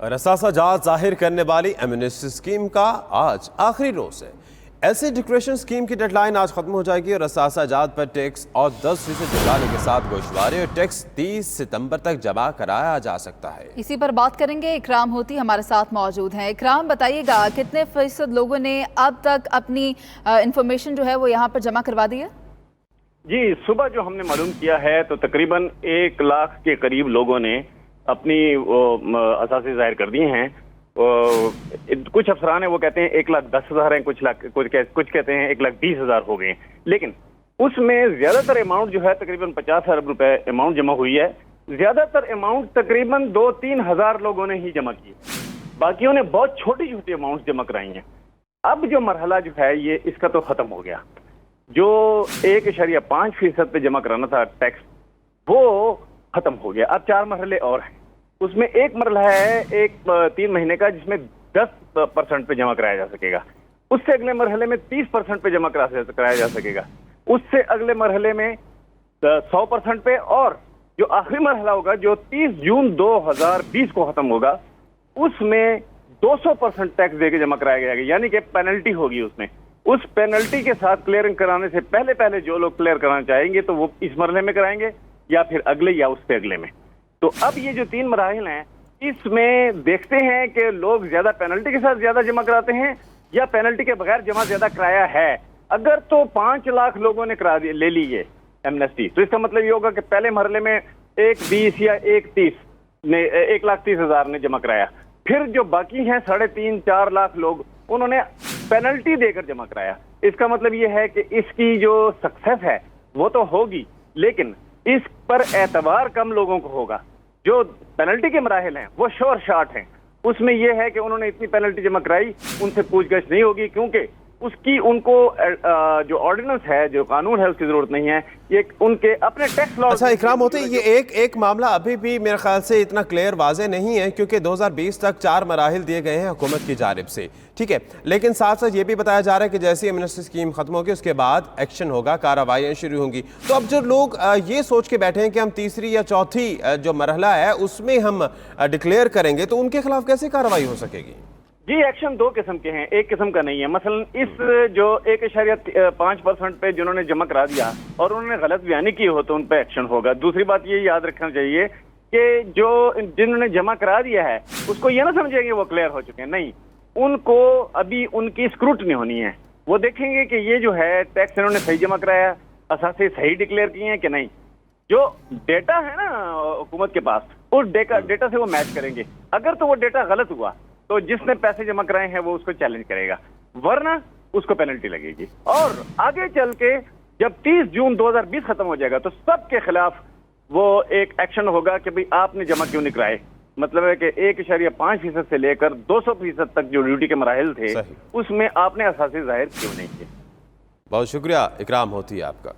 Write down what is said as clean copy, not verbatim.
رساسہ جات ظاہر کرنے والی ایمنسٹی اسکیم کا آج آخری روز ہے۔ ایسے ڈکلیریشن اسکیم کی ڈیڈ لائن آج ختم ہو جائے گی اور رساسہ جات پر ٹیکس اور 10% جرمانے کے ساتھ گوشوارے اور ٹیکس 30 ستمبر تک جمع کرایا جا سکتا ہے۔ اسی پر بات کریں گے، اکرام ہوتی ہمارے ساتھ موجود ہیں۔ اکرام، بتائیے گا کتنے فیصد لوگوں نے اب تک اپنی انفارمیشن جو ہے وہ یہاں پر جمع کروا دی ہے؟ جی، صبح جو ہم نے معلوم کیا ہے تو تقریباً 1 لاکھ کے قریب لوگوں نے اپنی اثاثے ظاہر کر دیے ہیں۔ کچھ افسران ہیں وہ کہتے ہیں 1,10,000 ہیں، کچھ کہتے ہیں 1,20,000 ہو گئے ہیں، لیکن اس میں زیادہ تر اماؤنٹ جو ہے تقریباً 50 ارب روپے اماؤنٹ جمع ہوئی ہے۔ زیادہ تر اماؤنٹ تقریباً 2-3 ہزار لوگوں نے ہی جمع کی، باقیوں نے بہت چھوٹی چھوٹی اماؤنٹ جمع کرائی ہیں۔ اب جو مرحلہ جو ہے یہ اس کا تو ختم ہو گیا۔ جو 1.5% پہ جمع کرانا تھا ٹیکس وہ ختم ہو گیا۔ اب 4 مرحلے اور ہیں، اس میں ایک مرحلہ ہے 3 مہینے کا جس میں 10% پہ جمع کرایا جا سکے گا، اس سے اگلے مرحلے میں 30% پہ جمع کرایا جا سکے گا، اس سے اگلے مرحلے میں 100% پہ، اور جو آخری مرحلہ ہوگا جو 30 جون 2020 کو ختم ہوگا اس میں 200% ٹیکس دے کے جمع کرایا جائے گا، یعنی کہ پینلٹی ہوگی اس میں۔ اس پینلٹی کے ساتھ کلیئرنگ کرانے سے پہلے جو لوگ کلیئر کرانا چاہیں گے تو وہ اس مرحلے میں کرائیں گے یا پھر اگلے یا اس سے اگلے میں۔ تو اب یہ جو 3 مراحل ہیں اس میں دیکھتے ہیں کہ لوگ زیادہ پینلٹی کے ساتھ زیادہ جمع کراتے ہیں یا پینلٹی کے بغیر جمع زیادہ کرایا ہے۔ اگر تو 5 لاکھ لوگوں نے لے لی یہ ایمنسٹی تو اس کا مطلب یہ ہوگا کہ پہلے مرحلے میں 1,20,000 یا 1,30,000 نے جمع کرایا، پھر جو باقی ہیں 3.5-4 لاکھ لوگ انہوں نے پینلٹی دے کر جمع کرایا۔ اس کا مطلب یہ ہے کہ اس کی جو سکسیس ہے وہ تو ہوگی، لیکن اس پر اعتبار کم لوگوں کو ہوگا۔ جو پینلٹی کے مراحل ہیں وہ شور شارٹ ہیں، اس میں یہ ہے کہ انہوں نے اتنی پینلٹی جمع کرائی، ان سے پوچھ گچھ نہیں ہوگی کیونکہ اس کی ان کو جو آرڈیننس ہے، جو قانون ہے، اس کی ضرورت نہیں ہے، یہ ان کے اپنے ٹیکس لا۔ اچھا اکرام ہوتے یہ ایک معاملہ ابھی بھی میرے خیال سے اتنا کلیئر واضح نہیں ہے کیونکہ 2020 تک 4 مراحل دیے گئے ہیں حکومت کی جانب سے، ٹھیک ہے، لیکن ساتھ ساتھ یہ بھی بتایا جا رہا ہے کہ جیسی ایمنسٹی اسکیم ختم ہوگی اس کے بعد ایکشن ہوگا، کارروائیاں شروع ہوں گی۔ تو اب جو لوگ یہ سوچ کے بیٹھے ہیں کہ ہم تیسری یا چوتھی جو مرحلہ ہے اس میں ہم ڈکلیئر کریں گے تو ان کے خلاف کیسے کارروائی ہو سکے گی؟ جی، ایکشن 2 قسم کے ہیں، ایک قسم کا نہیں ہے۔ مثلا اس جو 1.5% پہ جنہوں نے جمع کرا دیا اور انہوں نے غلط بیانی کی ہو تو ان پہ ایکشن ہوگا۔ دوسری بات یہ یاد رکھنا چاہیے کہ جو جنہوں نے جمع کرا دیا ہے اس کو یہ نہ سمجھیں گے وہ کلیئر ہو چکے ہیں، نہیں، ان کو ابھی ان کی اسکروٹنی ہونی ہے۔ وہ دیکھیں گے کہ یہ جو ہے ٹیکس انہوں نے صحیح جمع کرایا، اثاثے صحیح ڈکلیئر کیے ہیں کہ نہیں۔ جو ڈیٹا ہے نا حکومت کے پاس، اس ڈیٹا سے وہ میچ کریں گے۔ اگر تو وہ ڈیٹا غلط ہوا تو جس نے پیسے جمع کرائے ہیں وہ اس کو چیلنج کرے گا، ورنہ اس کو پینلٹی لگے گی۔ اور آگے چل کے جب 30 جون 2020 ختم ہو جائے گا تو سب کے خلاف وہ ایک ایکشن ہوگا کہ بھئی آپ نے جمع کیوں نہیں کرائے۔ مطلب ہے کہ 1.5% سے لے کر 200% تک جو ڈیوٹی کے مراحل تھے اس میں آپ نے اثاثے ظاہر کیوں نہیں کیے۔ بہت شکریہ اکرام ہوتی ہے آپ کا۔